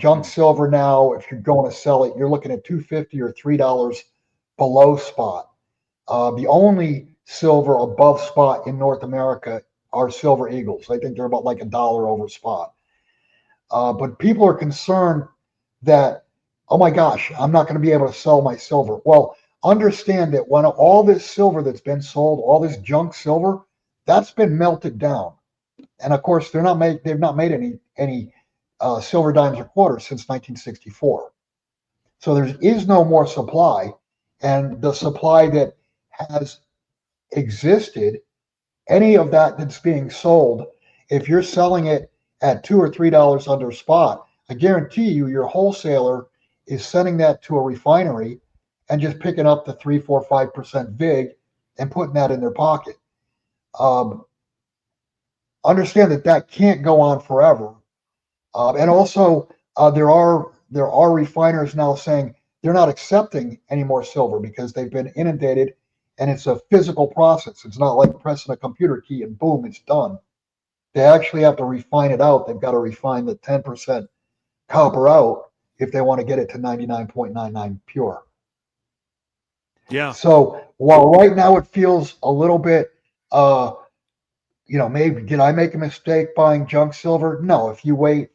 Junk silver now, if you're going to sell it, you're looking at $2.50 or $3 below spot. The only silver above spot in North America are silver eagles. I think they're about like $1 over spot. But people are concerned that, oh my gosh, I'm not going to be able to sell my silver. Well, understand that when all this silver that's been sold, all this junk silver, that's been melted down. And of course, they've not made any silver dimes or quarters since 1964. So there is no more supply, and the supply that has existed, any of that that's being sold, if you're selling it at $2 or $3 under spot, I guarantee you your wholesaler is sending that to a refinery and just picking up the 3, 4, 5% VIG and putting that in their pocket. Understand that can't go on forever. And also, there are refiners now saying they're not accepting any more silver because they've been inundated, and it's a physical process. It's not like pressing a computer key and boom, it's done. They actually have to refine it out. They've got to refine the 10% copper out if they want to get it to 99.99 pure. Yeah. So while right now it feels a little bit, maybe did I make a mistake buying junk silver? No. If you wait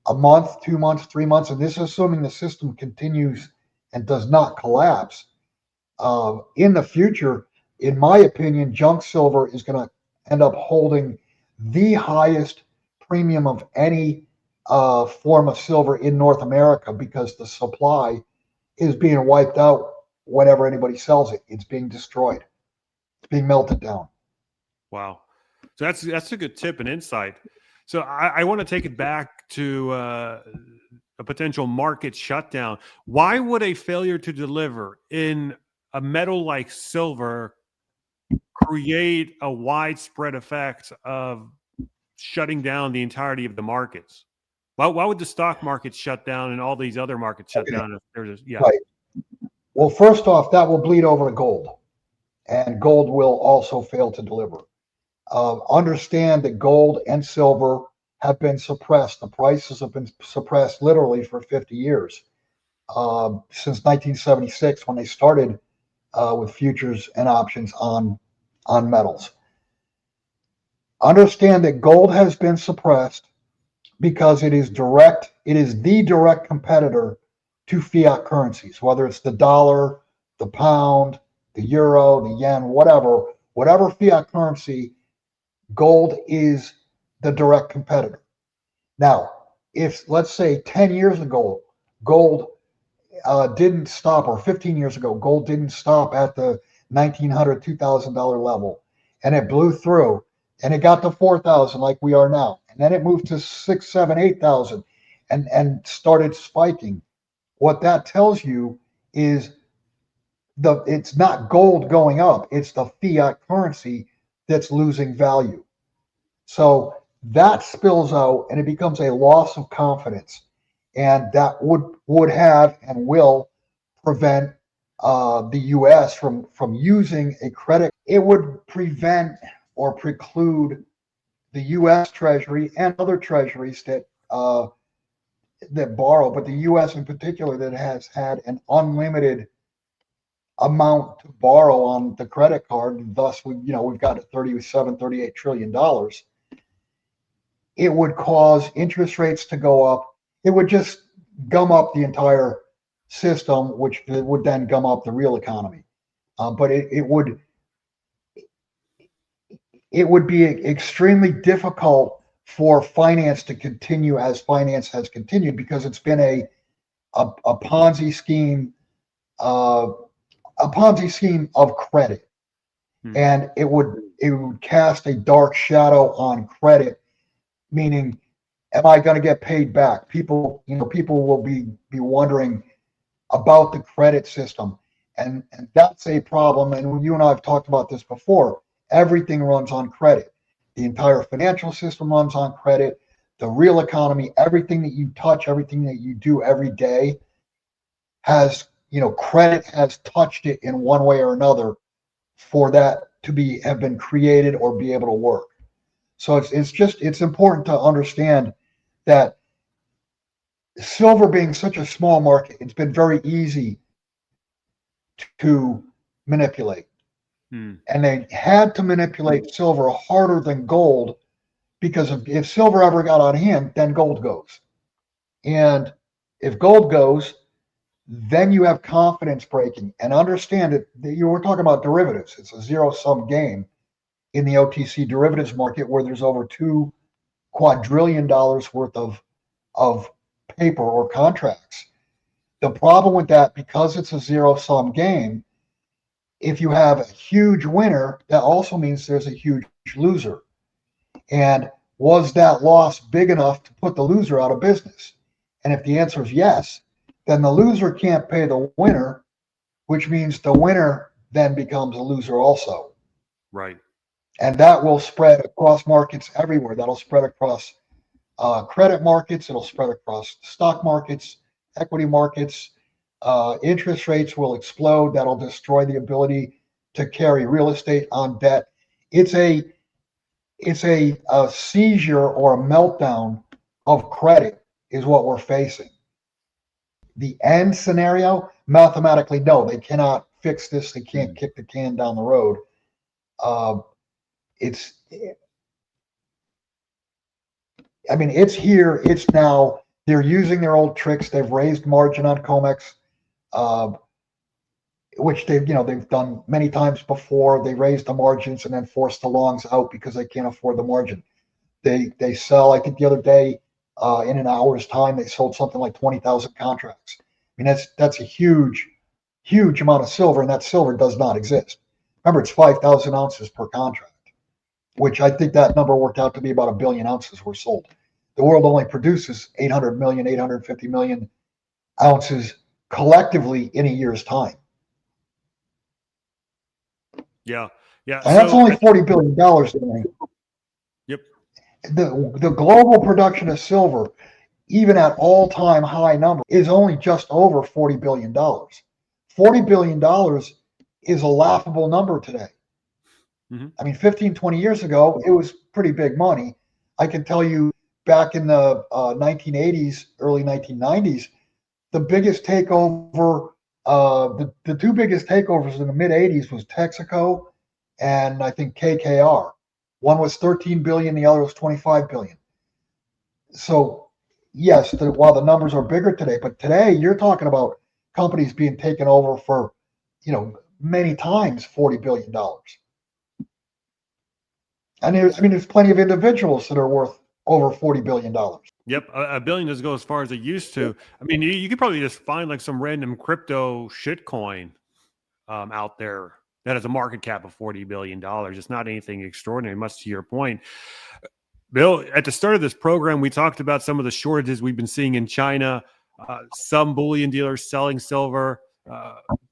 a month, 2 months, 3 months, and this is assuming the system continues and does not collapse, in the future, in my opinion, junk silver is going to end up holding the highest premium of any form of silver in North America because the supply is being wiped out whenever anybody sells it. It's being destroyed. It's being melted down. Wow. So that's a good tip and insight. So I want to take it back to a potential market shutdown. Why would a failure to deliver in a metal like silver create a widespread effect of shutting down the entirety of the markets? Why would the stock market shut down and all these other markets shut down? If there's Right. Well, first off, that will bleed over to gold, and gold will also fail to deliver. Understand that gold and silver have been suppressed. The prices have been suppressed literally for 50 years, since 1976 when they started with futures and options on metals. Understand that gold has been suppressed because it is the direct competitor to fiat currencies, whether it's the dollar, the pound, the euro, the yen, whatever fiat currency, gold is the direct competitor. Now, if let's say 10 years ago, gold didn't stop, or 15 years ago, gold didn't stop at the $1,900, $2,000 level, and it blew through, and it got to 4,000 like we are now, and then it moved to 6, 7, 8,000, and started spiking. What that tells you is it's not gold going up; it's the fiat currency that's losing value. So that spills out, and it becomes a loss of confidence, and that would have and will prevent the U.S. from using a credit. It would prevent or preclude the U.S. Treasury and other treasuries that borrow, but the U.S. in particular that has had an unlimited amount to borrow on the credit card, and thus we've got $38 trillion. It would cause interest rates to go up. It would just gum up the entire system, which would then gum up the real economy. But it would be extremely difficult for finance to continue as finance has continued, because it's been a Ponzi scheme, of credit, and it would cast a dark shadow on credit. Meaning, am I going to get paid back? People will be wondering about the credit system, and that's a problem. And you and I have talked about this before. Everything runs on credit. The entire financial system runs on credit. The real economy, everything that you touch, everything that you do every day has, credit has touched it in one way or another for that to have been created or be able to work. So it's important to understand that silver being such a small market, it's been very easy to manipulate. And they had to manipulate silver harder than gold because if silver ever got on hand, then gold goes. And if gold goes, then you have confidence breaking. And understand it, you were talking about derivatives. It's a zero-sum game in the OTC derivatives market where there's over $2 quadrillion worth of paper or contracts. The problem with that, because it's a zero-sum game, if you have a huge winner, that also means there's a huge loser. And was that loss big enough to put the loser out of business? And if the answer is yes, then the loser can't pay the winner, which means the winner then becomes a loser also. Right. And that will spread across markets everywhere. That'll spread across credit markets. It'll spread across stock markets, equity markets. Interest rates will explode. That'll destroy the ability to carry real estate on debt. It's a seizure or a meltdown of credit is what we're facing. The end scenario, mathematically, no, they cannot fix this. They can't kick the can down the road. It's here. It's now. They're using their old tricks. They've raised margin on COMEX, which they've done many times before. They raised the margins and then forced the longs out because they can't afford the margin. They sell. I think the other day, in an hour's time, they sold something like 20,000 contracts. I mean, that's a huge amount of silver, and that silver does not exist. Remember, it's 5,000 ounces per contract, which I think that number worked out to be about 1 billion ounces were sold. The world only produces 800 million, 850 million ounces collectively in a year's time. Yeah. And that's only $40 billion today. Yep. The global production of silver, even at all-time high number, is only just over $40 billion. $40 billion is a laughable number today. Mm-hmm. I mean, 15, 20 years ago, it was pretty big money. I can tell you back in the 1980s, early 1990s, the biggest takeover, the two biggest takeovers in the mid-80s was Texaco and I think KKR. One was 13 billion, the other was 25 billion. So yes, while the numbers are bigger today, but today you're talking about companies being taken over for, many times $40 billion. And there's plenty of individuals that are worth over $40 billion. Yep, a billion doesn't go as far as it used to. I mean, you could probably just find like some random crypto shitcoin out there that has a market cap of $40 billion. It's not anything extraordinary, much to your point. Bill, at the start of this program, we talked about some of the shortages we've been seeing in China, some bullion dealers selling silver,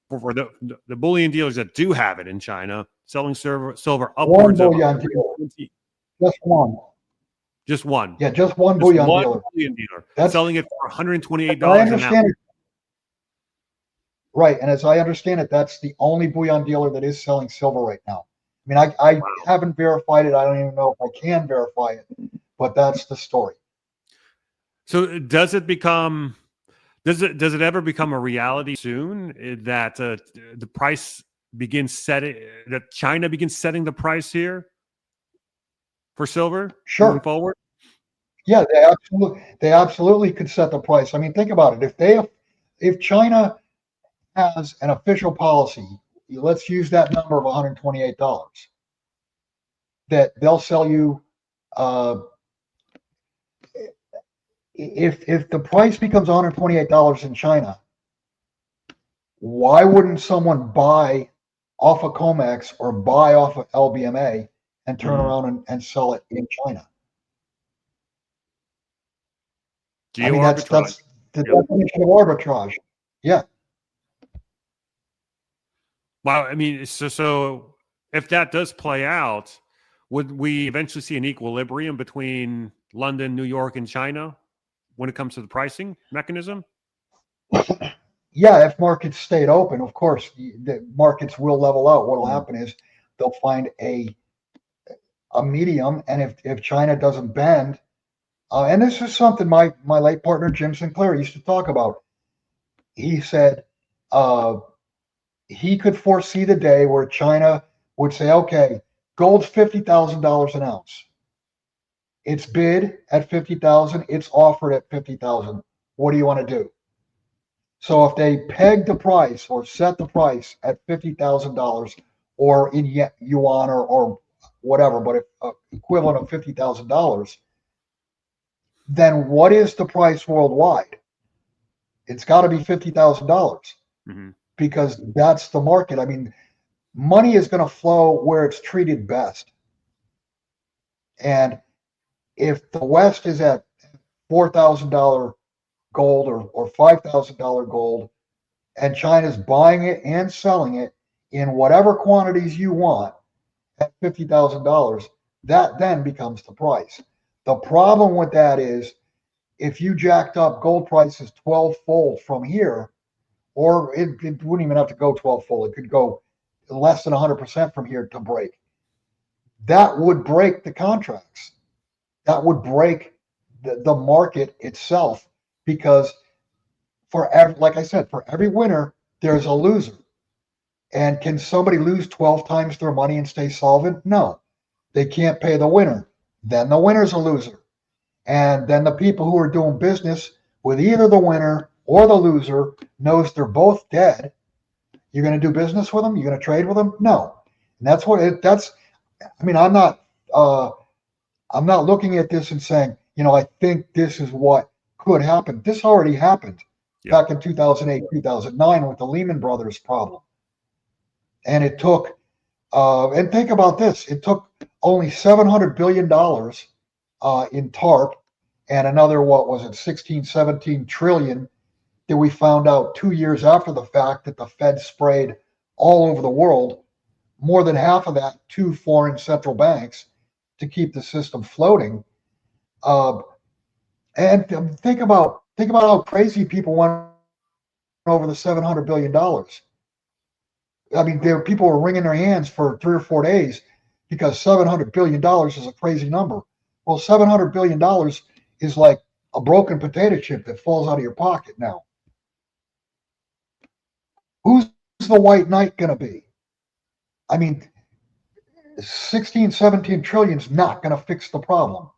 for the bullion dealers that do have it in China, selling silver upwards of 20. Just one. Just one. Yeah, just one bullion dealer. That's selling it for $128 I understand an it. Right, and as I understand it, that's the only bullion dealer that is selling silver right now. I mean, I haven't verified it. I don't even know if I can verify it, but that's the story. So does it ever become a reality soon that the price begins setting, that China begins setting the price here for silver moving forward? Yeah, they absolutely could set the price. I mean, think about it. If China has an official policy, let's use that number of $128, that they'll sell you. If the price becomes $128 in China, why wouldn't someone buy off of COMEX or buy off of LBMA and turn around and sell it in China? I mean, that's the definition of arbitrage. Yeah. Wow. I mean, so if that does play out, would we eventually see an equilibrium between London, New York, and China when it comes to the pricing mechanism? Yeah, if markets stayed open, of course, the markets will level out. What will happen is they'll find a medium, and if China doesn't bend, And this is something my late partner Jim Sinclair used to talk about. He said he could foresee the day where China would say, okay, gold's $50,000 an ounce. It's bid at 50,000. It's offered at 50,000. What do you want to do? So if they peg the price or set the price at $50,000 or in yuan or whatever, but equivalent of $50,000, then what is the price worldwide? It's got to be $50,000 because that's the market. I mean, money is going to flow where it's treated best. And if the West is at $4,000 gold or $5,000 gold, and China's buying it and selling it in whatever quantities you want at $50,000, that then becomes the price. The problem with that is if you jacked up gold prices 12-fold from here, or it wouldn't even have to go 12-fold, it could go less than 100% from here to break. That would break the contracts. That would break the market itself because like I said, for every winner, there's a loser. And can somebody lose 12 times their money and stay solvent? No, they can't pay the winner. Then the winner's a loser. And then the people who are doing business with either the winner or the loser knows they're both dead. You're going to do business with them? You're going to trade with them? No. And that's what I mean, I'm not looking at this and saying, I think this is what could happen. This already happened back in 2008, 2009 with the Lehman Brothers problem. And it took, and think about this, it took only $700 billion in TARP and another, what was it, 16, 17 trillion that we found out 2 years after the fact that the Fed sprayed all over the world, more than half of that to foreign central banks to keep the system floating. And think about how crazy people went over the $700 billion. I mean, people were wringing their hands for 3 or 4 days because $700 billion is a crazy number. Well, $700 billion is like a broken potato chip that falls out of your pocket now. Who's the white knight going to be? I mean, 16, 17 trillion is not going to fix the problem.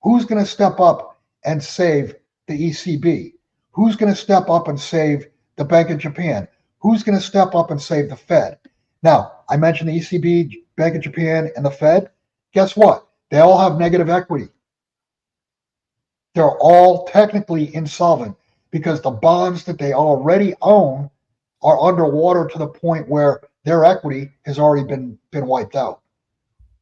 Who's going to step up and save the ECB? Who's going to step up and save the Bank of Japan? Who's going to step up and save the Fed? Now, I mentioned the ECB, Bank of Japan, and the Fed. Guess what? They all have negative equity. They're all technically insolvent because the bonds that they already own are underwater to the point where their equity has already been wiped out.